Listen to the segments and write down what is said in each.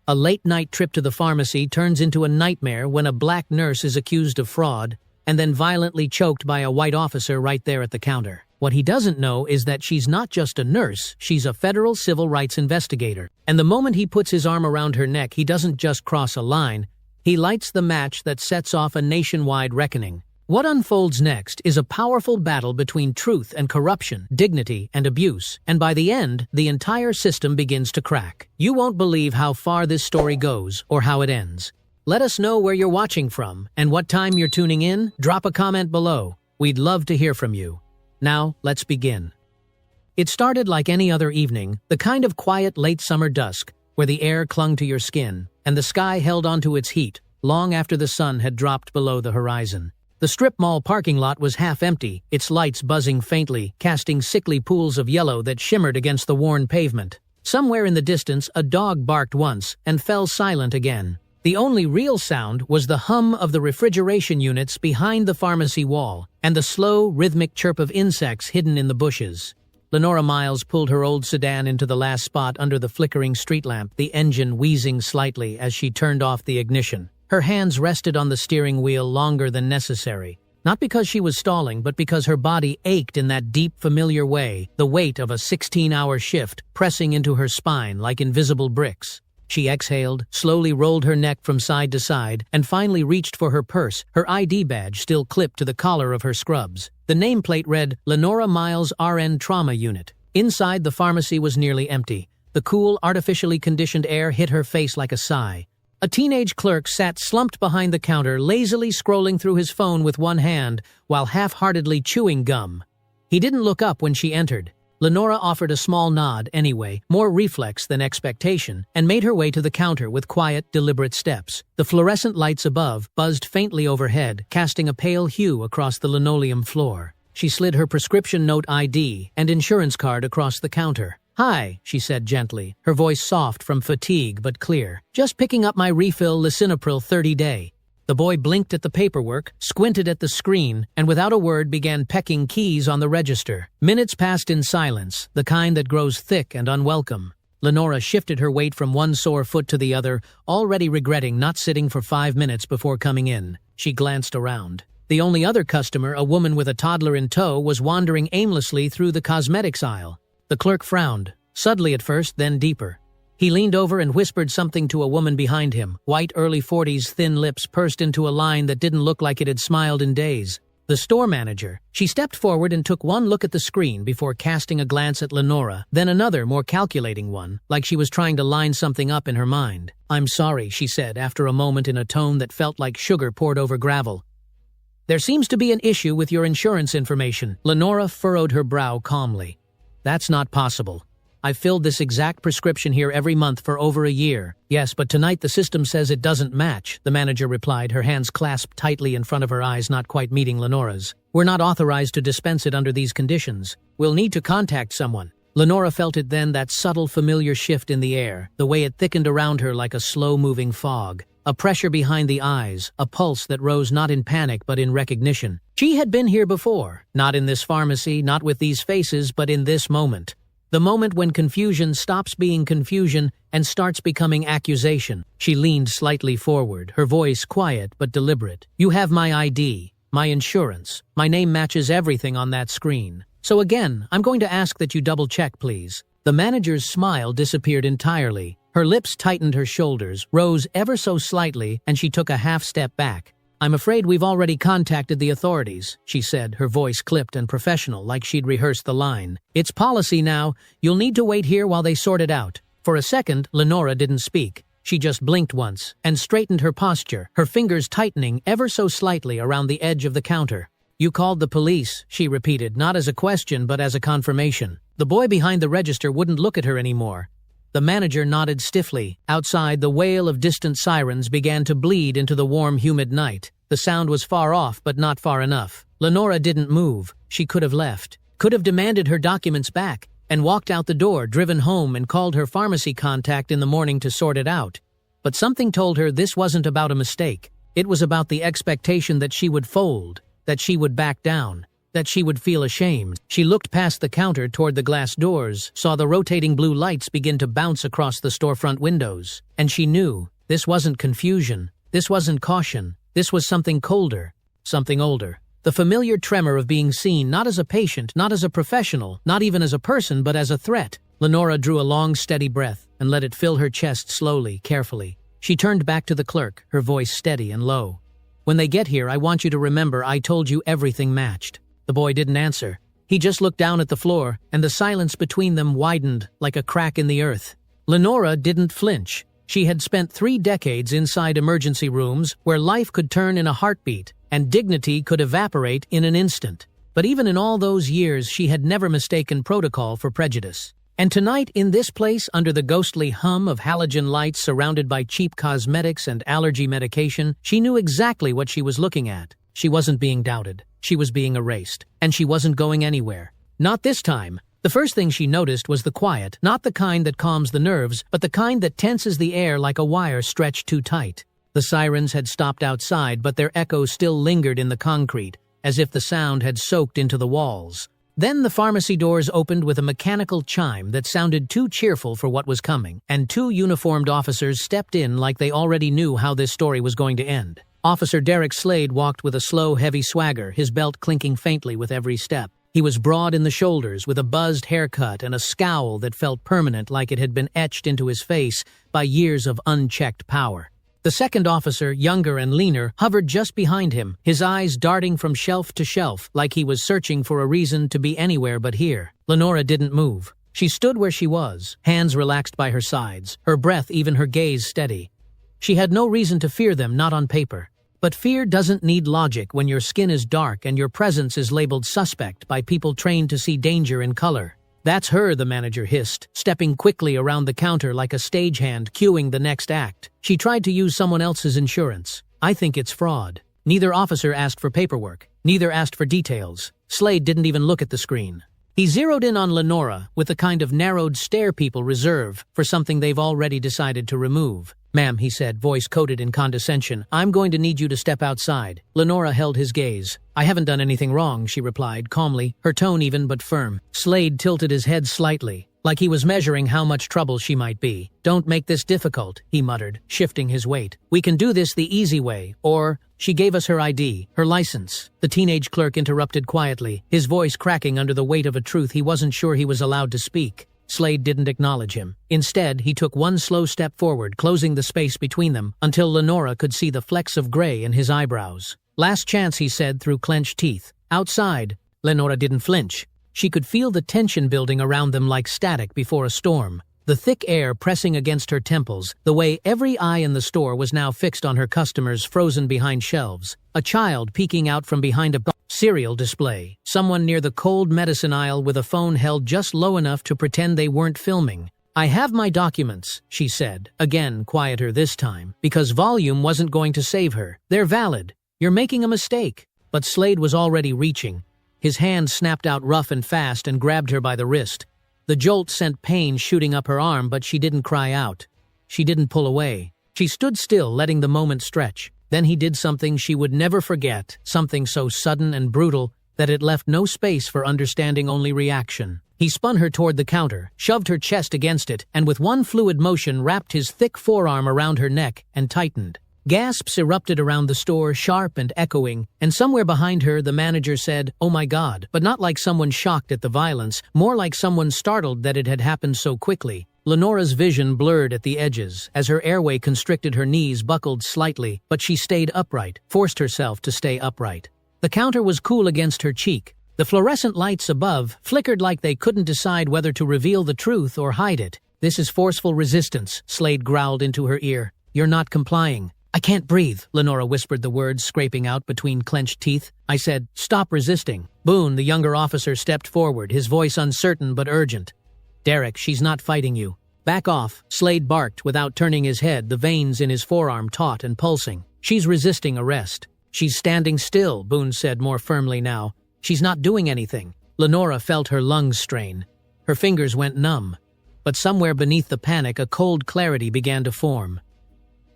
A late-night trip to the pharmacy turns into a nightmare when a black nurse is accused of fraud and then violently choked by a white officer right there at the counter. What he doesn't know is that she's not just a nurse, she's a federal civil rights investigator. And the moment he puts his arm around her neck, he doesn't just cross a line, he lights the match that sets off a nationwide reckoning. What unfolds next is a powerful battle between truth and corruption, dignity and abuse, and by the end, the entire system begins to crack. You won't believe how far this story goes or how it ends. Let us know where you're watching from and what time you're tuning in. Drop a comment below. We'd love to hear from you. Now, let's begin. It started like any other evening, the kind of quiet late summer dusk, where the air clung to your skin, and the sky held onto its heat, long after the sun had dropped below the horizon. The strip mall parking lot was half empty, its lights buzzing faintly, casting sickly pools of yellow that shimmered against the worn pavement. Somewhere in the distance, a dog barked once and fell silent again. The only real sound was the hum of the refrigeration units behind the pharmacy wall and the slow, rhythmic chirp of insects hidden in the bushes. Lenora Miles pulled her old sedan into the last spot under the flickering street lamp, the engine wheezing slightly as she turned off the ignition. Her hands rested on the steering wheel longer than necessary. Not because she was stalling, but because her body ached in that deep, familiar way, the weight of a 16-hour shift pressing into her spine like invisible bricks. She exhaled, slowly rolled her neck from side to side, and finally reached for her purse, her ID badge still clipped to the collar of her scrubs. The nameplate read, Lenora Miles RN Trauma Unit. Inside, the pharmacy was nearly empty. The cool, artificially conditioned air hit her face like a sigh. A teenage clerk sat slumped behind the counter, lazily scrolling through his phone with one hand, while half-heartedly chewing gum. He didn't look up when she entered. Lenora offered a small nod anyway, more reflex than expectation, and made her way to the counter with quiet, deliberate steps. The fluorescent lights above buzzed faintly overhead, casting a pale hue across the linoleum floor. She slid her prescription note ID and insurance card across the counter. "Hi," she said gently, her voice soft from fatigue but clear. "Just picking up my refill lisinopril 30-day. The boy blinked at the paperwork, squinted at the screen, and without a word began pecking keys on the register. Minutes passed in silence, the kind that grows thick and unwelcome. Lenora shifted her weight from one sore foot to the other, already regretting not sitting for 5 minutes before coming in. She glanced around. The only other customer, a woman with a toddler in tow, was wandering aimlessly through the cosmetics aisle. The clerk frowned, subtly at first, then deeper. He leaned over and whispered something to a woman behind him. White, early 40s, thin lips pursed into a line that didn't look like it had smiled in days. The store manager. She stepped forward and took one look at the screen before casting a glance at Lenora, then another, more calculating one, like she was trying to line something up in her mind. "I'm sorry," she said after a moment in a tone that felt like sugar poured over gravel. "There seems to be an issue with your insurance information." Lenora furrowed her brow calmly. "That's not possible. I've filled this exact prescription here every month for over a year." "Yes, but tonight the system says it doesn't match," the manager replied, her hands clasped tightly in front of her eyes, not quite meeting Lenora's. "We're not authorized to dispense it under these conditions. We'll need to contact someone." Lenora felt it then, that subtle, familiar shift in the air, the way it thickened around her like a slow-moving fog. A pressure behind the eyes, a pulse that rose not in panic but in recognition. She had been here before, not in this pharmacy, not with these faces, but in this moment. The moment when confusion stops being confusion and starts becoming accusation. She leaned slightly forward, her voice quiet but deliberate. "You have my ID, my insurance. My name matches everything on that screen. So again, I'm going to ask that you double-check, please." The manager's smile disappeared entirely. Her lips tightened, her shoulders rose ever so slightly, and she took a half-step back. "I'm afraid we've already contacted the authorities," she said, her voice clipped and professional, like she'd rehearsed the line. "It's policy now. You'll need to wait here while they sort it out." For a second, Lenora didn't speak. She just blinked once and straightened her posture, her fingers tightening ever so slightly around the edge of the counter. "You called the police," she repeated, not as a question but as a confirmation. The boy behind the register wouldn't look at her anymore. The manager nodded stiffly. Outside, the wail of distant sirens began to bleed into the warm, humid night. The sound was far off, but not far enough. Lenora didn't move. She could have left, could have demanded her documents back, and walked out the door, driven home, and called her pharmacy contact in the morning to sort it out. But something told her this wasn't about a mistake. It was about the expectation that she would fold, that she would back down. that she would feel ashamed. She looked past the counter toward the glass doors, saw the rotating blue lights begin to bounce across the storefront windows, and she knew this wasn't confusion, this wasn't caution, this was something colder, something older. The familiar tremor of being seen not as a patient, not as a professional, not even as a person, but as a threat. Lenora drew a long, steady breath and let it fill her chest slowly, carefully. She turned back to the clerk, her voice steady and low. "When they get here, I want you to remember I told you everything matched." The boy didn't answer. He just looked down at the floor, and the silence between them widened like a crack in the earth. Lenora didn't flinch. She had spent 3 decades inside emergency rooms where life could turn in a heartbeat and dignity could evaporate in an instant. But even in all those years, she had never mistaken protocol for prejudice. And tonight, in this place, under the ghostly hum of halogen lights surrounded by cheap cosmetics and allergy medication, she knew exactly what she was looking at. She wasn't being doubted. She was being erased. And she wasn't going anywhere. Not this time. The first thing she noticed was the quiet, not the kind that calms the nerves, but the kind that tenses the air like a wire stretched too tight. The sirens had stopped outside, but their echoes still lingered in the concrete, as if the sound had soaked into the walls. Then the pharmacy doors opened with a mechanical chime that sounded too cheerful for what was coming, and 2 uniformed officers stepped in like they already knew how this story was going to end. Officer Derek Slade walked with a slow, heavy swagger, his belt clinking faintly with every step. He was broad in the shoulders, with a buzzed haircut and a scowl that felt permanent, like it had been etched into his face by years of unchecked power. The second officer, younger and leaner, hovered just behind him, his eyes darting from shelf to shelf, like he was searching for a reason to be anywhere but here. Lenora didn't move. She stood where she was, hands relaxed by her sides, her breath, even her gaze, steady. She had no reason to fear them, not on paper. But fear doesn't need logic when your skin is dark and your presence is labeled suspect by people trained to see danger in color. "That's her," the manager hissed, stepping quickly around the counter like a stagehand cueing the next act. "She tried to use someone else's insurance. I think it's fraud." Neither officer asked for paperwork. Neither asked for details. Slade didn't even look at the screen. He zeroed in on Lenora with the kind of narrowed stare people reserve for something they've already decided to remove. "Ma'am," he said, voice coated in condescension, "I'm going to need you to step outside." Lenora held his gaze. "I haven't done anything wrong," she replied, calmly, her tone even but firm. Slade tilted his head slightly, like he was measuring how much trouble she might be. "Don't make this difficult," he muttered, shifting his weight. "We can do this the easy way, or—" She gave us her ID, her license. The teenage clerk interrupted quietly, his voice cracking under the weight of a truth he wasn't sure he was allowed to speak. Slade didn't acknowledge him. Instead, he took one slow step forward, closing the space between them, until Lenora could see the flecks of gray in his eyebrows. "Last chance," he said through clenched teeth. "Outside." Lenora didn't flinch. She could feel the tension building around them like static before a storm. The thick air pressing against her temples, the way every eye in the store was now fixed on her customers frozen behind shelves. A child peeking out from behind a cereal display. Someone near the cold medicine aisle with a phone held just low enough to pretend they weren't filming. "I have my documents," she said, again quieter this time, because volume wasn't going to save her. "They're valid. You're making a mistake." But Slade was already reaching. His hand snapped out rough and fast and grabbed her by the wrist. The jolt sent pain shooting up her arm, but she didn't cry out. She didn't pull away. She stood still, letting the moment stretch. Then he did something she would never forget, something so sudden and brutal that it left no space for understanding, only reaction. He spun her toward the counter, shoved her chest against it, and with one fluid motion wrapped his thick forearm around her neck and tightened. Gasps erupted around the store, sharp and echoing, and somewhere behind her the manager said, "Oh my God," but not like someone shocked at the violence, more like someone startled that it had happened so quickly. Lenora's vision blurred at the edges, as her airway constricted, her knees buckled slightly, but she stayed upright, forced herself to stay upright. The counter was cool against her cheek. The fluorescent lights above flickered like they couldn't decide whether to reveal the truth or hide it. "This is forceful resistance," Slade growled into her ear. "You're not complying." "I can't breathe," Lenora whispered the words, scraping out between clenched teeth. I said, "Stop resisting." Boone, the younger officer, stepped forward, his voice uncertain but urgent. "Derek, she's not fighting you." "Back off," Slade barked without turning his head, the veins in his forearm taut and pulsing. "She's resisting arrest." "She's standing still," Boone said more firmly now. "She's not doing anything." Lenora felt her lungs strain. Her fingers went numb. But somewhere beneath the panic, a cold clarity began to form.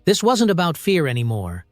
This wasn't about fear anymore.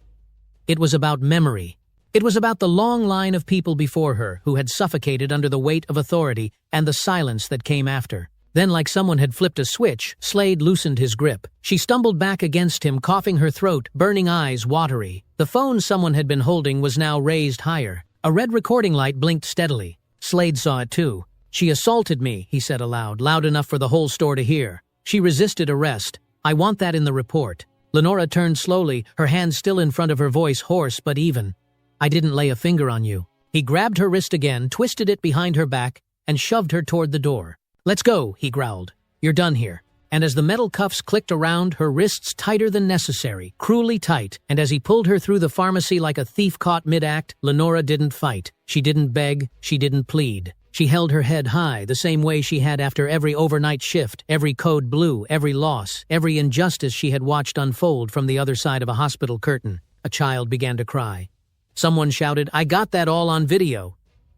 It was about memory. It was about the long line of people before her who had suffocated under the weight of authority and the silence that came after. Then, like someone had flipped a switch, Slade loosened his grip. She stumbled back against him, coughing her throat, burning eyes watery. The phone someone had been holding was now raised higher. A red recording light blinked steadily. Slade saw it too. "She assaulted me," he said aloud, loud enough for the whole store to hear. "She resisted arrest. I want that in the report." Lenora turned slowly, her hand still in front of her, voice hoarse but even. "I didn't lay a finger on you." He grabbed her wrist again, twisted it behind her back, and shoved her toward the door. "Let's go," he growled. "You're done here." And as the metal cuffs clicked around, her wrists tighter than necessary, cruelly tight, and as he pulled her through the pharmacy like a thief caught mid-act, Lenora didn't fight. She didn't beg, she didn't plead. She held her head high, the same way she had after every overnight shift, every code blue, every loss, every injustice she had watched unfold from the other side of a hospital curtain. A child began to cry. Someone shouted, "I got that all on video."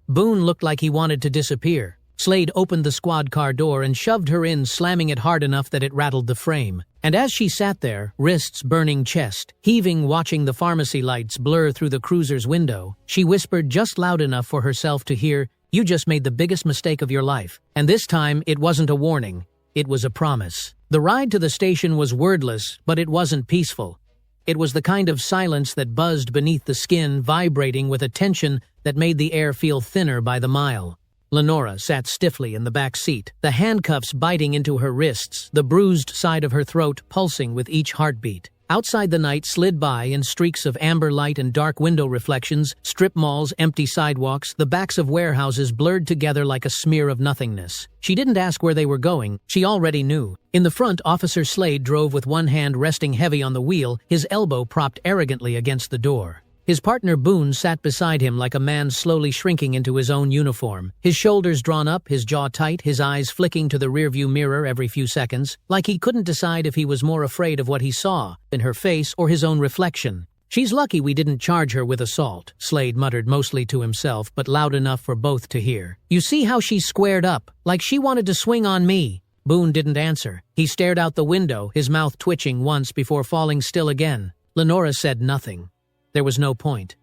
Boone looked like he wanted to disappear. Slade opened the squad car door and shoved her in, slamming it hard enough that it rattled the frame. And as she sat there, wrists burning, chest heaving, watching the pharmacy lights blur through the cruiser's window, she whispered just loud enough for herself to hear, "You just made the biggest mistake of your life." And this time, it wasn't a warning. It was a promise. The ride to the station was wordless, but it wasn't peaceful. It was the kind of silence that buzzed beneath the skin, vibrating with a tension that made the air feel thinner by the mile. Lenora sat stiffly in the back seat, the handcuffs biting into her wrists, the bruised side of her throat pulsing with each heartbeat. Outside, the night slid by in streaks of amber light and dark window reflections, strip malls, empty sidewalks, the backs of warehouses blurred together like a smear of nothingness. She didn't ask where they were going, she already knew. In the front, Officer Slade drove with one hand resting heavy on the wheel, his elbow propped arrogantly against the door. His partner Boone sat beside him like a man slowly shrinking into his own uniform, his shoulders drawn up, his jaw tight, his eyes flicking to the rearview mirror every few seconds, like he couldn't decide if he was more afraid of what he saw in her face or his own reflection. "She's lucky we didn't charge her with assault," Slade muttered mostly to himself, but loud enough for both to hear. "You see how she squared up, like she wanted to swing on me." Boone didn't answer. He stared out the window, his mouth twitching once before falling still again. Lenora said nothing. There was no point.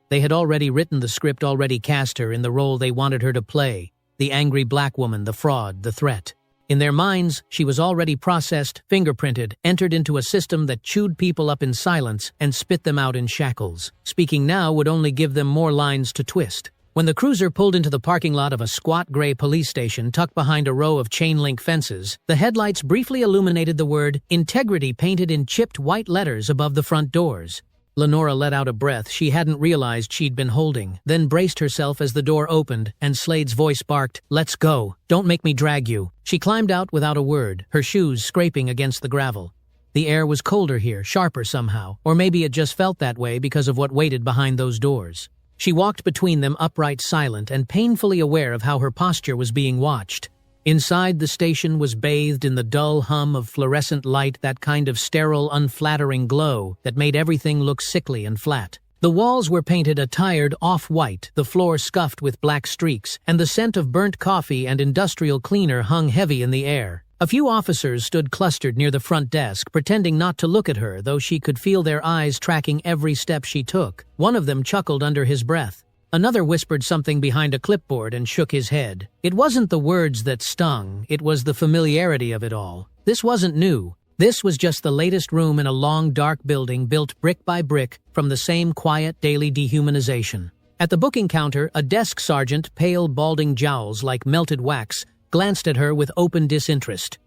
They had already written the script, already cast her in the role they wanted her to play, the angry black woman, the fraud, the threat. In their minds, she was already processed, fingerprinted, entered into a system that chewed people up in silence and spit them out in shackles. Speaking now would only give them more lines to twist. When the cruiser pulled into the parking lot of a squat gray police station tucked behind a row of chain-link fences, the headlights briefly illuminated the word "Integrity" painted in chipped white letters above the front doors. Lenora let out a breath she hadn't realized she'd been holding, then braced herself as the door opened, and Slade's voice barked, "Let's go. Don't make me drag you." She climbed out without a word, her shoes scraping against the gravel. The air was colder here, sharper somehow, or maybe it just felt that way because of what waited behind those doors. She walked between them, upright, silent, and painfully aware of how her posture was being watched. Inside, the station was bathed in the dull hum of fluorescent light, that kind of sterile, unflattering glow that made everything look sickly and flat. The walls were painted a tired off-white, the floor scuffed with black streaks, and the scent of burnt coffee and industrial cleaner hung heavy in the air. A few officers stood clustered near the front desk, pretending not to look at her, though she could feel their eyes tracking every step she took. One of them chuckled under his breath. Another whispered something behind a clipboard and shook his head. It wasn't the words that stung, it was the familiarity of it all. This wasn't new. This was just the latest room in a long, dark building built brick by brick from the same quiet, daily dehumanization. At the booking counter, a desk sergeant, pale, balding jowls like melted wax, glanced at her with open disinterest.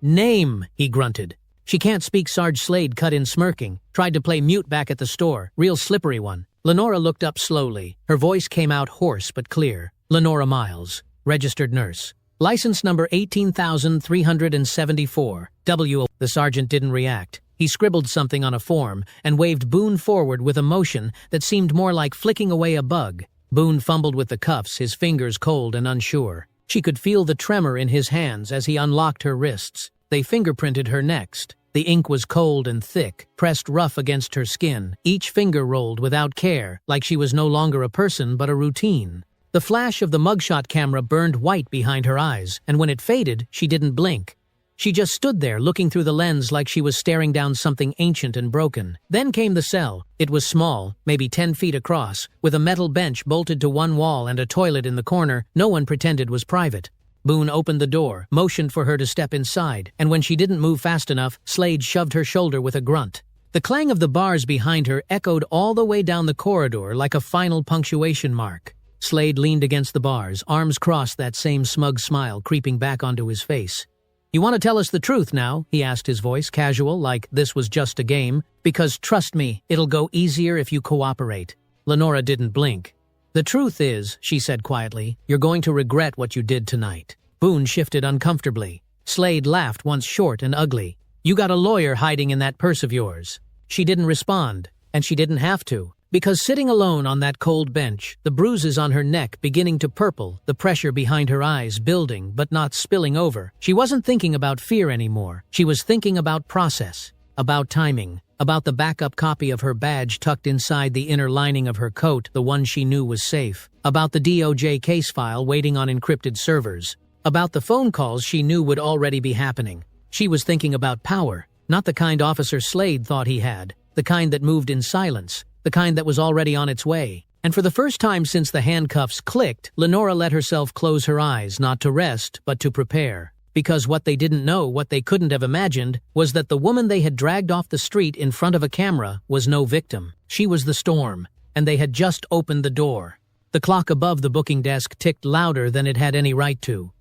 "Name," he grunted. "She can't speak." Sarge Slade cut in, smirking. "Tried to play mute back at the store. Real slippery one." Lenora looked up slowly. Her voice came out hoarse but clear. "Lenora Miles, registered nurse. License number 18,374. W." The sergeant didn't react. He scribbled something on a form and waved Boone forward with a motion that seemed more like flicking away a bug. Boone fumbled with the cuffs, his fingers cold and unsure. She could feel the tremor in his hands as he unlocked her wrists. They fingerprinted her next. The ink was cold and thick, pressed rough against her skin. Each finger rolled without care, like she was no longer a person but a routine. The flash of the mugshot camera burned white behind her eyes, and when it faded, she didn't blink. She just stood there looking through the lens like she was staring down something ancient and broken. Then came the cell. It was small, maybe 10 feet across, with a metal bench bolted to one wall and a toilet in the corner no one pretended was private. Boone opened the door, motioned for her to step inside, and when she didn't move fast enough, Slade shoved her shoulder with a grunt. The clang of the bars behind her echoed all the way down the corridor like a final punctuation mark. Slade leaned against the bars, arms crossed, that same smug smile creeping back onto his face. "You want to tell us the truth now?" he asked, his voice casual, like this was just a game. "Because trust me, it'll go easier if you cooperate." Lenora didn't blink. "The truth is," she said quietly, "you're going to regret what you did tonight." Boone shifted uncomfortably. Slade laughed once short and ugly. "You got a lawyer hiding in that purse of yours." She didn't respond, and she didn't have to. Because sitting alone on that cold bench, the bruises on her neck beginning to purple, the pressure behind her eyes building but not spilling over, she wasn't thinking about fear anymore. She was thinking about process, about timing, about the backup copy of her badge tucked inside the inner lining of her coat, the one she knew was safe, about the DOJ case file waiting on encrypted servers, about the phone calls she knew would already be happening. She was thinking about power, not the kind Officer Slade thought he had, the kind that moved in silence, the kind that was already on its way. And for the first time since the handcuffs clicked, Lenora let herself close her eyes, not to rest, but to prepare. Because what they didn't know, what they couldn't have imagined, was that the woman they had dragged off the street in front of a camera was no victim. She was the storm, and they had just opened the door. The clock above the booking desk ticked louder than it had any right to.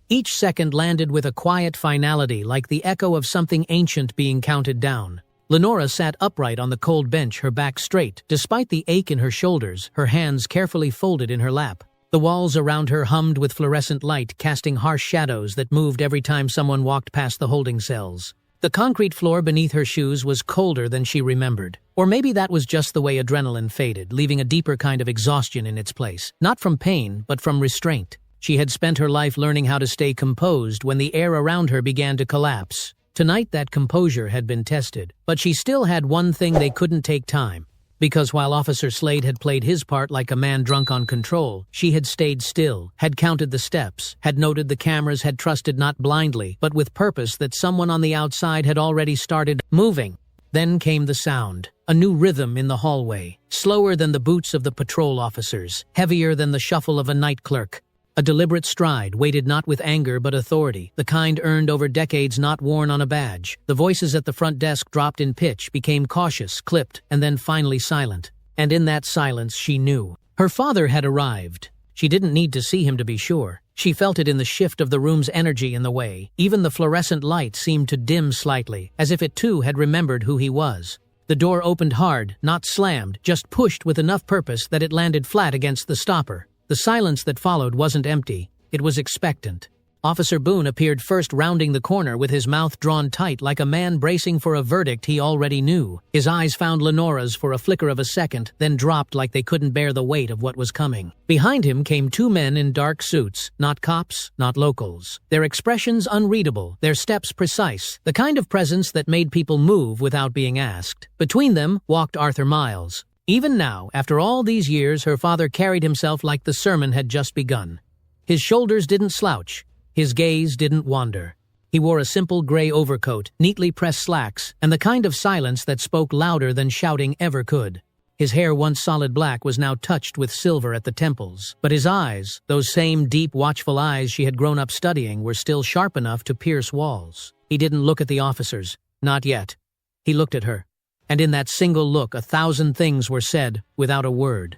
Each second landed with a quiet finality, like the echo of something ancient being counted down. Lenora sat upright on the cold bench, her back straight, despite the ache in her shoulders, her hands carefully folded in her lap. The walls around her hummed with fluorescent light, casting harsh shadows that moved every time someone walked past the holding cells. The concrete floor beneath her shoes was colder than she remembered. Or maybe that was just the way adrenaline faded, leaving a deeper kind of exhaustion in its place. Not from pain, but from restraint. She had spent her life learning how to stay composed when the air around her began to collapse. Tonight that composure had been tested, but she still had one thing: they couldn't take time. Because while Officer Slade had played his part like a man drunk on control, she had stayed still, had counted the steps, had noted the cameras, had trusted not blindly, but with purpose that someone on the outside had already started moving. Then came the sound, a new rhythm in the hallway, slower than the boots of the patrol officers, heavier than the shuffle of a night clerk. A deliberate stride, weighted not with anger but authority, the kind earned over decades, not worn on a badge. The voices at the front desk dropped in pitch, became cautious, clipped, and then finally silent. And in that silence she knew. Her father had arrived. She didn't need to see him to be sure. She felt it in the shift of the room's energy in the way. Even the fluorescent light seemed to dim slightly, as if it too had remembered who he was. The door opened hard, not slammed, just pushed with enough purpose that it landed flat against the stopper. The silence that followed wasn't empty, it was expectant. Officer Boone appeared first, rounding the corner with his mouth drawn tight like a man bracing for a verdict he already knew. His eyes found Lenora's for a flicker of a second, then dropped like they couldn't bear the weight of what was coming. Behind him came two men in dark suits, not cops, not locals. Their expressions unreadable, their steps precise, the kind of presence that made people move without being asked. Between them walked Arthur Miles. Even now, after all these years, her father carried himself like the sermon had just begun. His shoulders didn't slouch. His gaze didn't wander. He wore a simple gray overcoat, neatly pressed slacks, and the kind of silence that spoke louder than shouting ever could. His hair, once solid black, was now touched with silver at the temples. But his eyes, those same deep, watchful eyes she had grown up studying, were still sharp enough to pierce walls. He didn't look at the officers. Not yet. He looked at her. And in that single look, 1,000 things were said, without a word.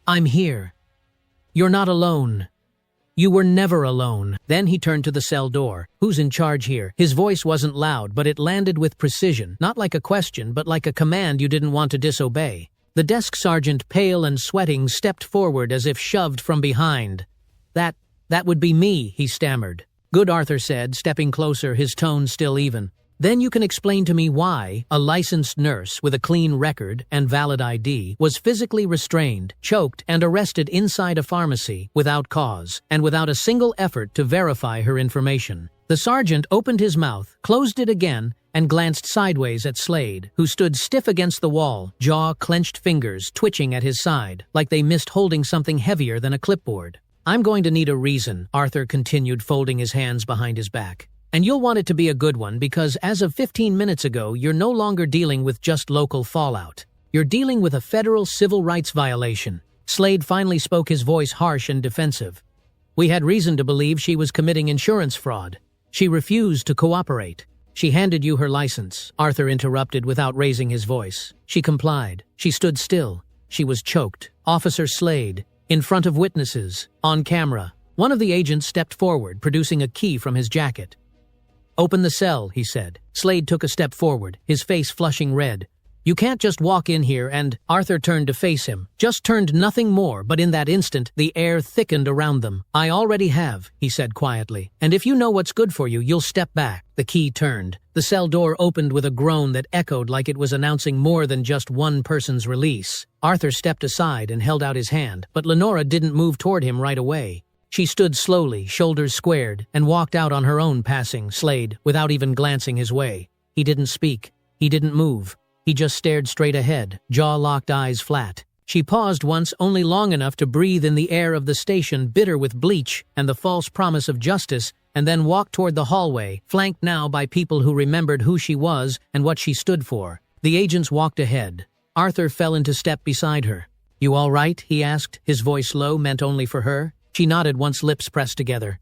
"I'm here. You're not alone. You were never alone." Then he turned to the cell door. "Who's in charge here?" His voice wasn't loud, but it landed with precision, not like a question, but like a command you didn't want to disobey. The desk sergeant, pale and sweating, stepped forward as if shoved from behind. That would be me," he stammered. "Good," Arthur said, stepping closer, his tone still even. "Then you can explain to me why a licensed nurse with a clean record and valid ID was physically restrained, choked, and arrested inside a pharmacy without cause and without a single effort to verify her information." The sergeant opened his mouth, closed it again, and glanced sideways at Slade, who stood stiff against the wall, jaw clenched, fingers twitching at his side, like they missed holding something heavier than a clipboard. "I'm going to need a reason," Arthur continued, folding his hands behind his back. And you'll want it to be a good one because as of 15 minutes ago, you're no longer dealing with just local fallout. You're dealing with a federal civil rights violation. Slade finally spoke, his voice harsh and defensive. We had reason to believe she was committing insurance fraud. She refused to cooperate. She handed you her license, Arthur interrupted without raising his voice. She complied. She stood still. She was choked. Officer Slade, in front of witnesses, on camera. One of the agents stepped forward, producing a key from his jacket. Open the cell, he said. Slade took a step forward, his face flushing red. You can't just walk in here and… Arthur turned to face him. Just turned, nothing more, but in that instant, the air thickened around them. I already have, he said quietly. And if you know what's good for you, you'll step back. The key turned. The cell door opened with a groan that echoed like it was announcing more than just one person's release. Arthur stepped aside and held out his hand, but Lenora didn't move toward him right away. She stood slowly, shoulders squared, and walked out on her own, passing Slade without even glancing his way. He didn't speak. He didn't move. He just stared straight ahead, jaw-locked, eyes flat. She paused once, only long enough to breathe in the air of the station, bitter with bleach and the false promise of justice, and then walked toward the hallway, flanked now by people who remembered who she was and what she stood for. The agents walked ahead. Arthur fell into step beside her. You all right? He asked, his voice low, meant only for her. She nodded once, lips pressed together.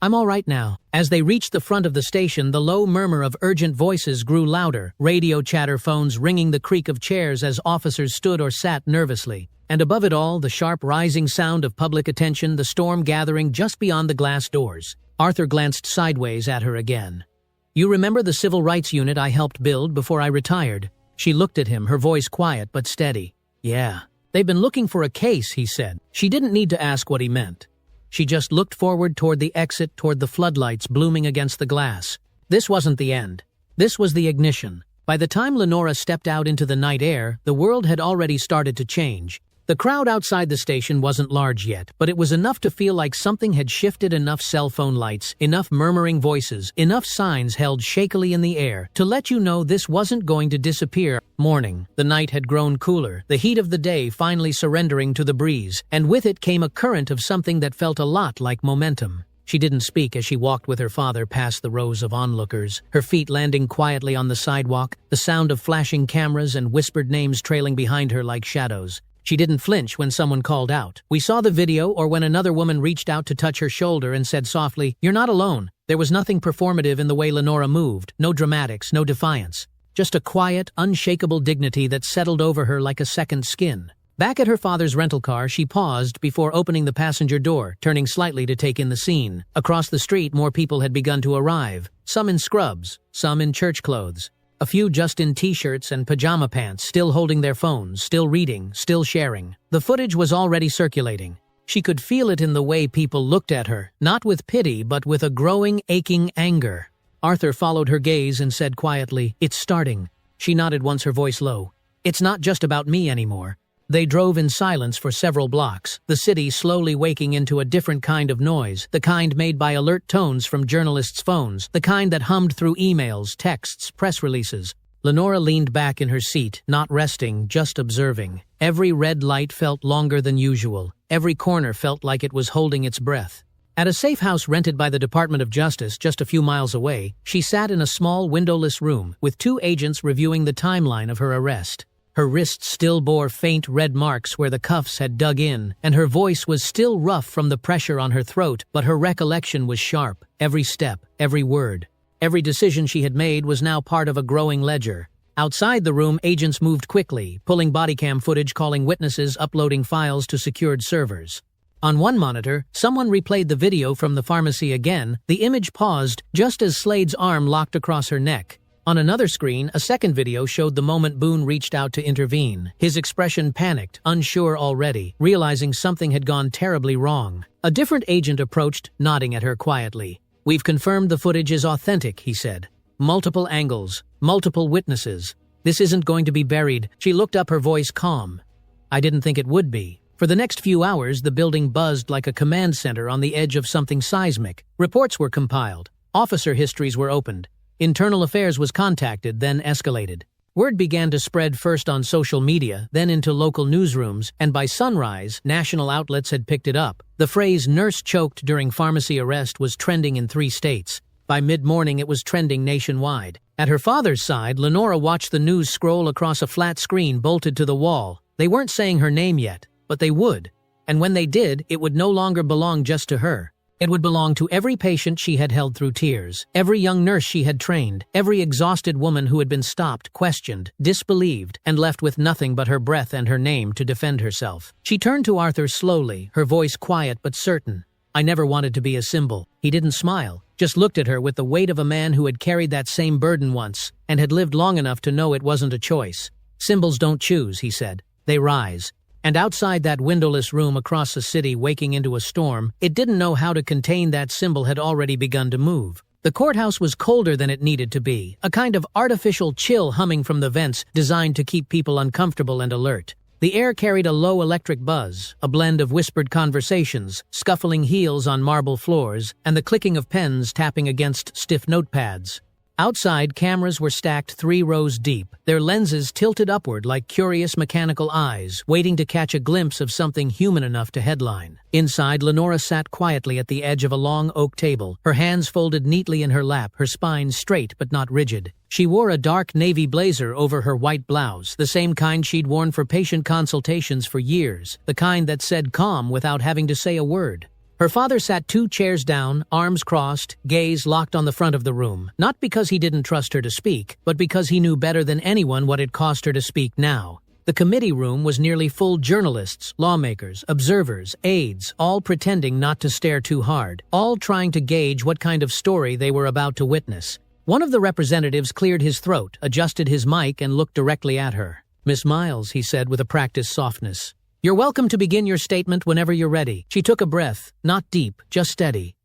I'm all right now. As they reached the front of the station, the low murmur of urgent voices grew louder, radio chatter, phones ringing, the creak of chairs as officers stood or sat nervously. And above it all, the sharp rising sound of public attention, the storm gathering just beyond the glass doors. Arthur glanced sideways at her again. You remember the civil rights unit I helped build before I retired? She looked at him, her voice quiet but steady. Yeah. They've been looking for a case, he said. She didn't need to ask what he meant. She just looked forward toward the exit, toward the floodlights blooming against the glass. This wasn't the end. This was the ignition. By the time Lenora stepped out into the night air, the world had already started to change. The crowd outside the station wasn't large yet, but it was enough to feel like something had shifted, enough cell phone lights, enough murmuring voices, enough signs held shakily in the air to let you know this wasn't going to disappear. Morning. The night had grown cooler, the heat of the day finally surrendering to the breeze, and with it came a current of something that felt a lot like momentum. She didn't speak as she walked with her father past the rows of onlookers, her feet landing quietly on the sidewalk, the sound of flashing cameras and whispered names trailing behind her like shadows. She didn't flinch when someone called out. We saw the video, or when another woman reached out to touch her shoulder and said softly, "You're not alone." There was nothing performative in the way Lenora moved, no dramatics, no defiance. Just a quiet, unshakable dignity that settled over her like a second skin. Back at her father's rental car, she paused before opening the passenger door, turning slightly to take in the scene. Across the street, more people had begun to arrive, some in scrubs, some in church clothes. A few just in t-shirts and pajama pants, still holding their phones, still reading, still sharing. The footage was already circulating. She could feel it in the way people looked at her, not with pity but with a growing, aching anger. Arthur followed her gaze and said quietly, "It's starting." She nodded once, her voice low. "It's not just about me anymore." They drove in silence for several blocks, the city slowly waking into a different kind of noise, the kind made by alert tones from journalists' phones, the kind that hummed through emails, texts, press releases. Lenora leaned back in her seat, not resting, just observing. Every red light felt longer than usual. Every corner felt like it was holding its breath. At a safe house rented by the Department of Justice just a few miles away, she sat in a small, windowless room, with two agents reviewing the timeline of her arrest. Her wrists still bore faint red marks where the cuffs had dug in, and her voice was still rough from the pressure on her throat, but her recollection was sharp. Every step, every word, every decision she had made was now part of a growing ledger. Outside the room, agents moved quickly, pulling bodycam footage, calling witnesses, uploading files to secured servers. On one monitor, someone replayed the video from the pharmacy again. The image paused just as Slade's arm locked across her neck. On another screen, a second video showed the moment Boone reached out to intervene. His expression panicked, unsure already, realizing something had gone terribly wrong. A different agent approached, nodding at her quietly. "We've confirmed the footage is authentic," he said. "Multiple angles, multiple witnesses. This isn't going to be buried." She looked up, her voice calm. "I didn't think it would be." For the next few hours, the building buzzed like a command center on the edge of something seismic. Reports were compiled. Officer histories were opened. Internal Affairs was contacted, then escalated. Word began to spread first on social media, then into local newsrooms, and by sunrise, national outlets had picked it up. The phrase "nurse choked during pharmacy arrest" was trending in 3 states. By mid-morning it was trending nationwide. At her father's side, Lenora watched the news scroll across a flat screen bolted to the wall. They weren't saying her name yet, but they would. And when they did, it would no longer belong just to her. It would belong to every patient she had held through tears, every young nurse she had trained, every exhausted woman who had been stopped, questioned, disbelieved, and left with nothing but her breath and her name to defend herself. She turned to Arthur slowly, her voice quiet but certain. "I never wanted to be a symbol." He didn't smile, just looked at her with the weight of a man who had carried that same burden once, and had lived long enough to know it wasn't a choice. "Symbols don't choose," he said. "They rise." And outside that windowless room across the city waking into a storm, it didn't know how to contain that symbol had already begun to move. The courthouse was colder than it needed to be, a kind of artificial chill humming from the vents designed to keep people uncomfortable and alert. The air carried a low electric buzz, a blend of whispered conversations, scuffling heels on marble floors, and the clicking of pens tapping against stiff notepads. Outside, cameras were stacked 3 rows deep, their lenses tilted upward like curious mechanical eyes, waiting to catch a glimpse of something human enough to headline. Inside, Lenora sat quietly at the edge of a long oak table, her hands folded neatly in her lap, her spine straight but not rigid. She wore a dark navy blazer over her white blouse, the same kind she'd worn for patient consultations for years, the kind that said calm without having to say a word. Her father sat 2 chairs down, arms crossed, gaze locked on the front of the room, not because he didn't trust her to speak, but because he knew better than anyone what it cost her to speak now. The committee room was nearly full journalists, lawmakers, observers, aides, all pretending not to stare too hard, all trying to gauge what kind of story they were about to witness. One of the representatives cleared his throat, adjusted his mic, and looked directly at her. "Miss Miles," he said with a practiced softness. "You're welcome to begin your statement whenever you're ready." She took a breath, not deep, just steady.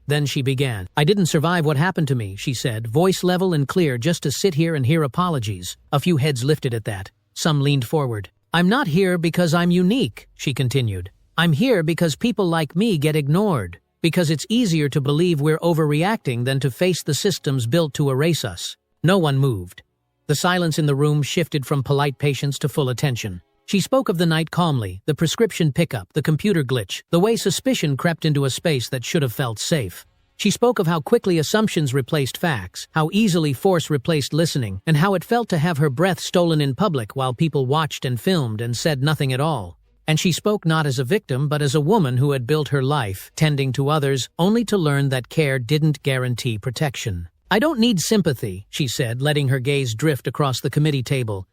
Then she began. "I didn't survive what happened to me," she said, voice level and clear, "just to sit here and hear apologies." A few heads lifted at that. Some leaned forward. "I'm not here because I'm unique," she continued. "I'm here because people like me get ignored, because it's easier to believe we're overreacting than to face the systems built to erase us." No one moved. The silence in the room shifted from polite patience to full attention. She spoke of the night calmly, the prescription pickup, the computer glitch, the way suspicion crept into a space that should have felt safe. She spoke of how quickly assumptions replaced facts, how easily force replaced listening, and how it felt to have her breath stolen in public while people watched and filmed and said nothing at all. And she spoke not as a victim but as a woman who had built her life, tending to others, only to learn that care didn't guarantee protection. "I don't need sympathy," she said, letting her gaze drift across the committee table.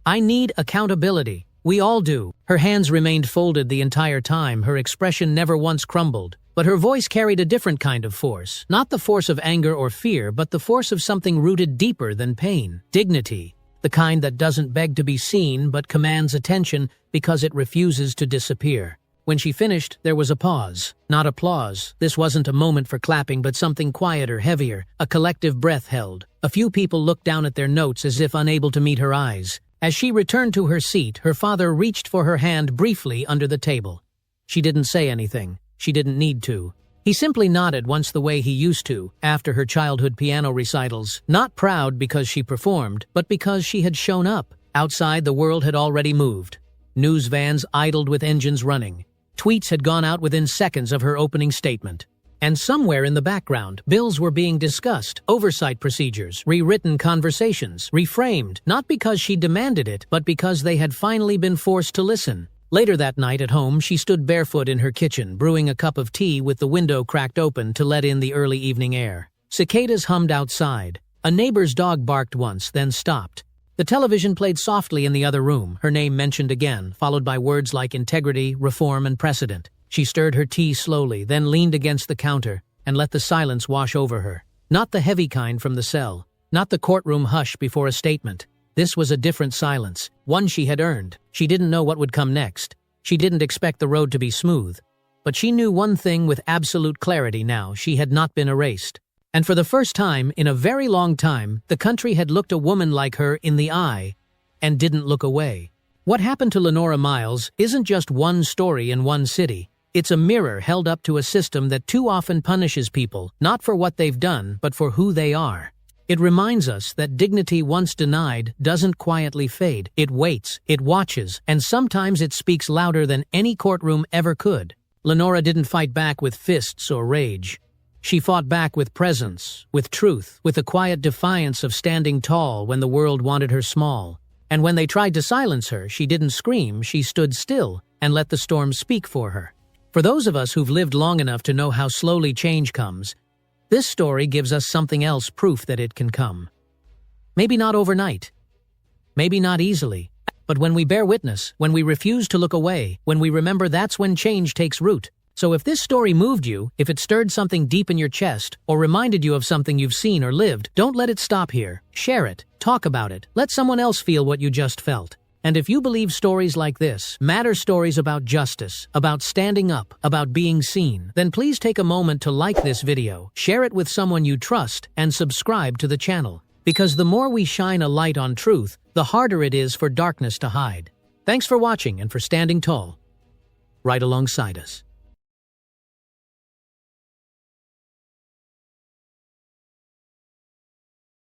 "I need accountability. We all do." Her hands remained folded the entire time, her expression never once crumbled. But her voice carried a different kind of force, not the force of anger or fear, but the force of something rooted deeper than pain. Dignity. The kind that doesn't beg to be seen, but commands attention because it refuses to disappear. When she finished, there was a pause. Not applause. This wasn't a moment for clapping, but something quieter, heavier. A collective breath held. A few people looked down at their notes as if unable to meet her eyes. As she returned to her seat, her father reached for her hand briefly under the table. She didn't say anything. She didn't need to. He simply nodded once the way he used to, after her childhood piano recitals, not proud because she performed, but because she had shown up. Outside, the world had already moved. News vans idled with engines running. Tweets had gone out within seconds of her opening statement. And somewhere in the background, bills were being discussed, oversight procedures, rewritten conversations, reframed, not because she demanded it, but because they had finally been forced to listen. Later that night at home, she stood barefoot in her kitchen, brewing a cup of tea with the window cracked open to let in the early evening air. Cicadas hummed outside. A neighbor's dog barked once, then stopped. The television played softly in the other room, her name mentioned again, followed by words like integrity, reform, and precedent. She stirred her tea slowly, then leaned against the counter and let the silence wash over her. Not the heavy kind from the cell, not the courtroom hush before a statement. This was a different silence, one she had earned. She didn't know what would come next. She didn't expect the road to be smooth. But she knew one thing with absolute clarity now: she had not been erased. And for the first time in a very long time, the country had looked a woman like her in the eye and didn't look away. What happened to Lenora Miles isn't just one story in one city. It's a mirror held up to a system that too often punishes people, not for what they've done, but for who they are. It reminds us that dignity once denied doesn't quietly fade. It waits, it watches, and sometimes it speaks louder than any courtroom ever could. Lenora didn't fight back with fists or rage. She fought back with presence, with truth, with the quiet defiance of standing tall when the world wanted her small. And when they tried to silence her, she didn't scream, she stood still and let the storm speak for her. For those of us who've lived long enough to know how slowly change comes, this story gives us something else, proof that it can come. Maybe not overnight, maybe not easily, but when we bear witness, when we refuse to look away, when we remember, that's when change takes root. So if this story moved you, if it stirred something deep in your chest, or reminded you of something you've seen or lived, don't let it stop here. Share it, talk about it, let someone else feel what you just felt. And if you believe stories like this matter, stories about justice, about standing up, about being seen, then please take a moment to like this video, share it with someone you trust, and subscribe to the channel. Because the more we shine a light on truth, the harder it is for darkness to hide. Thanks for watching and for standing tall right alongside us.